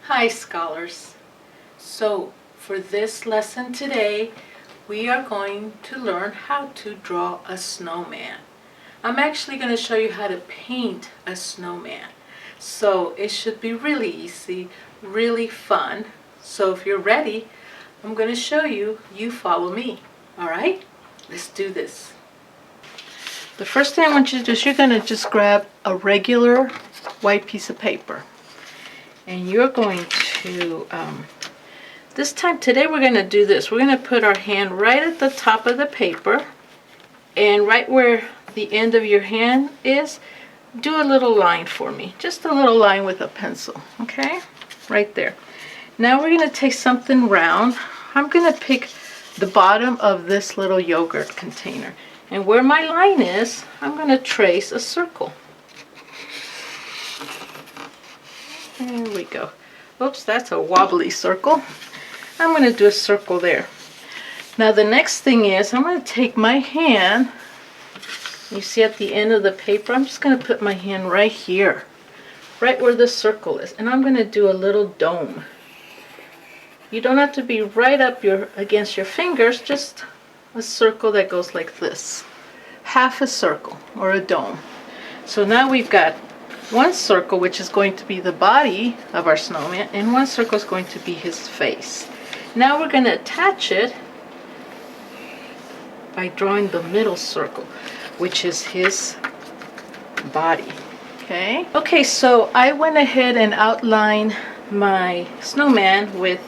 Hi scholars. So for this lesson today we are going to learn how to draw a snowman. I'm actually going to show you how to paint a snowman. So it should be really easy, really fun. So if you're ready, I'm going to show you, you follow me. Alright? Let's do this. The first thing I want you to do is you're going to just grab a regular white piece of paper. And you're going to, today we're going to do this. We're going to put our hand right at the top of the paper. And right where the end of your hand is, do a little line for me. Just a little line with a pencil, okay? Right there. Now we're going to take something round. I'm going to pick the bottom of this little yogurt container. And where my line is, I'm going to trace a circle. There we go. Oops, that's a wobbly circle. I'm going to do a circle there. Now the next thing is I'm going to take my hand. You see at the end of the paper, I'm just going to put my hand right here. Right where the circle is. And I'm going to do a little dome. You don't have to be right up against your fingers, just a circle that goes like this. Half a circle or a dome. So now we've got one circle, which is going to be the body of our snowman, and one circle is going to be his face. Now we're going to attach it by drawing the middle circle, which is his body. Okay, so I went ahead and outlined my snowman with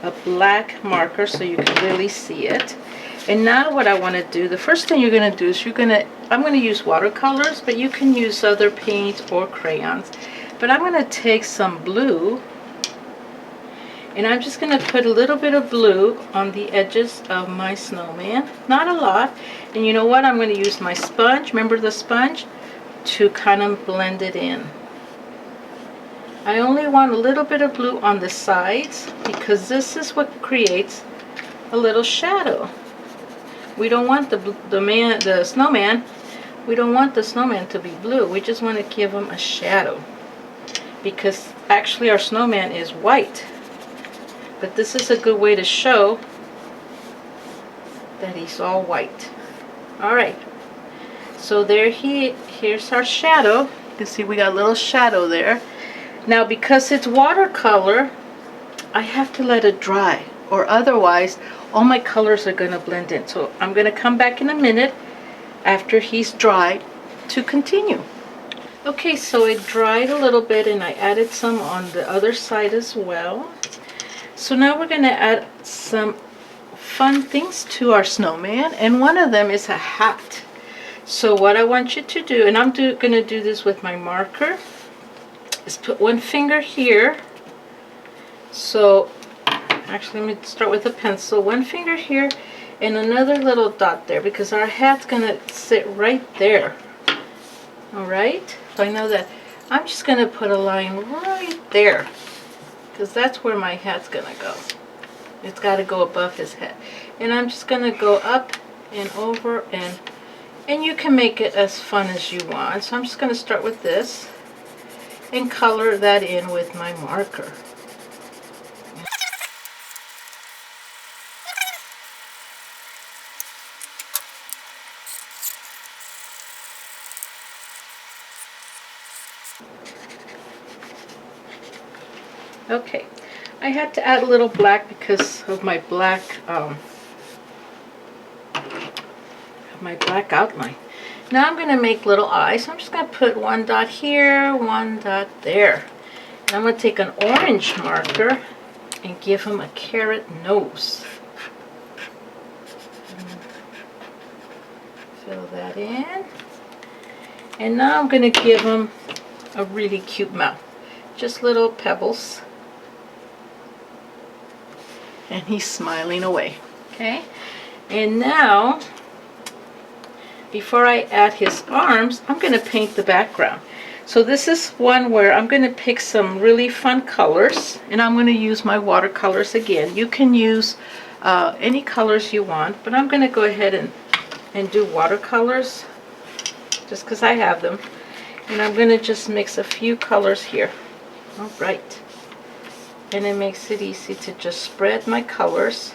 a black marker so you can really see it. And now what I want to do, the first thing you're going to do is I'm going to use watercolors, but you can use other paints or crayons. But I'm going to take some blue, and I'm just going to put a little bit of blue on the edges of my snowman. Not a lot. And you know what? I'm going to use my sponge, remember the sponge, to kind of blend it in. I only want a little bit of blue on the sides because this is what creates a little shadow. We don't want the snowman, we don't want the snowman to be blue. We just want to give him a shadow. Because actually our snowman is white. But this is a good way to show that he's all white. Alright. So here's our shadow. You can see we got a little shadow there. Now because it's watercolor, I have to let it dry. Or otherwise, all my colors are going to blend in. So I'm going to come back in a minute after he's dried to continue. Okay, so it dried a little bit and I added some on the other side as well. So now we're going to add some fun things to our snowman, and one of them is a hat. So what I want you to do, and I'm going to do this with my marker, is put one finger here. So actually, let me start with a pencil. One finger here and another little dot there because our hat's going to sit right there. Alright? So I know that I'm just going to put a line right there because that's where my hat's going to go. It's got to go above his head. And I'm just going to go up and over, and you can make it as fun as you want. So I'm just going to start with this and color that in with my marker. Okay, I had to add a little black because of my black outline. Now I'm going to make little eyes. So I'm just going to put one dot here, one dot there. And I'm going to take an orange marker and give him a carrot nose. Fill that in. And now I'm going to give him a really cute mouth. Just little pebbles. And he's smiling away. Okay? And now, before I add his arms, I'm going to paint the background. So this is one where I'm going to pick some really fun colors, and I'm going to use my watercolors again. You can use any colors you want, but I'm going to go ahead and do watercolors just because I have them. And I'm going to just mix a few colors here. All right. and it makes it easy to just spread my colors.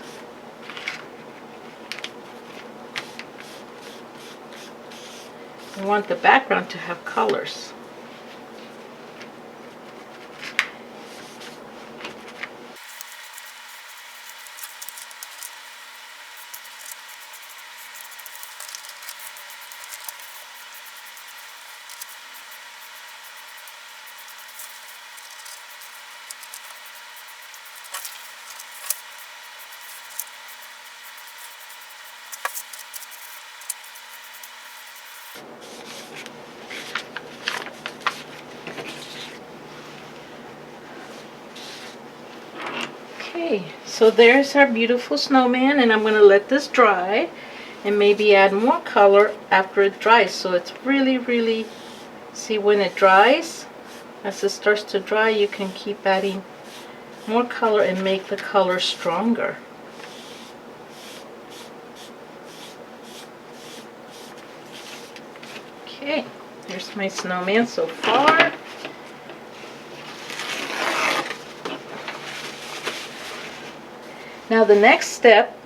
I want the background to have colors. Okay, so there's our beautiful snowman, and I'm going to let this dry and maybe add more color after it dries. So it's really, see, when it dries, as it starts to dry, you can keep adding more color and make the color stronger. Okay, here's my snowman so far. Now the next step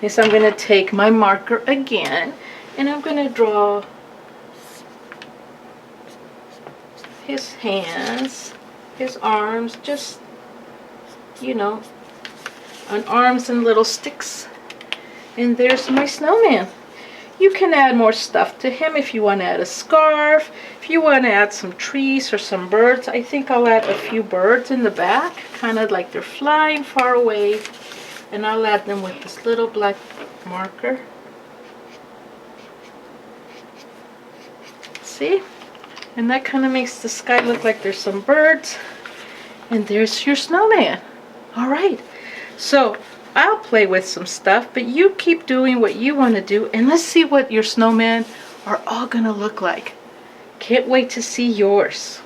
is I'm going to take my marker again and I'm going to draw his hands, his arms, just, you know, on arms and little sticks. And there's my snowman. You can add more stuff to him if you want to add a scarf, if you want to add some trees or some birds. I think I'll add a few birds in the back, kind of like they're flying far away. And I'll add them with this little black marker. See? And that kind of makes the sky look like there's some birds. And there's your snowman. Alright, so I'll play with some stuff, but you keep doing what you want to do, and let's see what your snowmen are all going to look like. Can't wait to see yours.